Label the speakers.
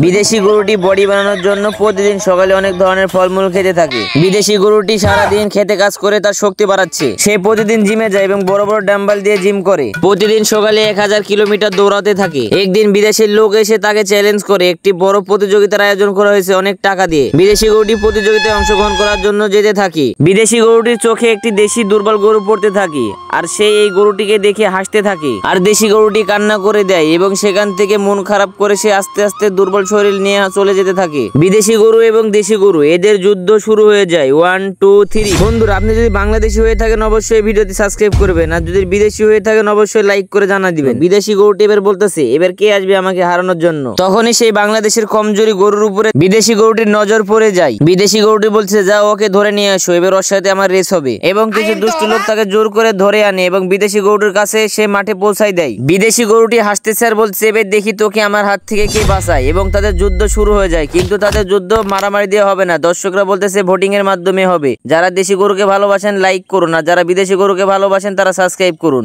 Speaker 1: বিদেশি গরুটি বডি বানানোর জন্য প্রতিদিন সকালে অনেক ধরনের ফলমূল খেতে থাকে। বিদেশি গরুটি সারাদিন খেতে কাজ করে তার শক্তি বাড়াচ্ছে। সে প্রতিদিন জিমে যায় এবং বড় বড় ডাম্বেল দিয়ে জিম করে। প্রতিদিন সকালে 1000 কিলোমিটার দৌড়াতে থাকে। একদিন বিদেশের লোক এসে তাকে চ্যালেঞ্জ করে। একটি বড় প্রতিযোগিতার আয়োজন করা হয়েছে অনেক টাকা দিয়ে। বিদেশি গরুটি প্রতিযোগিতায় অংশগ্রহণ করার জন্য যেতে থাকে। বিদেশি গরুটির চোখে একটি দেশি দুর্বল গরু পড়তে থাকে আর সে এই গরুটিকে দেখে হাসতে থাকে আর দেশি গরুটি কান্না করে দেয় এবং সেখান থেকে মন খারাপ করে সে আস্তে আস্তে দুর্বল শরীর নিয়ে চলে যেতে থাকে। বিদেশি গরু এবং দেশি গরু এদের যুদ্ধ শুরু হয়ে যায়। 1 2 3। বন্ধুরা, আপনি যদি বাংলাদেশি হয়ে থাকেন অবশ্যই ভিডিওটি সাবস্ক্রাইব করবেন, আর যদি বিদেশি হয়ে থাকেন অবশ্যই লাইক করে জানা দিবেন। বিদেশি গরুটি এবার বলতেছে, এবার কে আসবে আমাকে হারানোর জন্য? তখনই সেই বাংলাদেশের কমজোরি গরুর উপরে বিদেশি গরুটির নজর পড়ে যায়। বিদেশি গরুটি বলছে, যাও ওকে ধরে নিয়ে আসো, এবার ওর সাথে আমার রেস হবে। এবং কিছু দুষ্ট লোক তাকে জোর করে ধরে আনে এবং বিদেশি গরুটির কাছে সে মাঠে পৌঁছায় দেয়। বিদেশি গরুটি হাসতেছে আর বলছে, এবার দেখি তোকে আমার হাত থেকে কে বাঁচায়। এবং তাদের যুদ্ধ শুরু হয়ে যায়, কিন্তু তাদের যুদ্ধ মারামারি দিয়ে হবে না। দর্শকরা বলতেছে ভোটিং এর মাধ্যমে হবে। যারা দেশি গরুকে ভালোবাসেন লাইক করুন, আর যারা বিদেশি গরুকে ভালোবাসেন তারা সাবস্ক্রাইব করুন।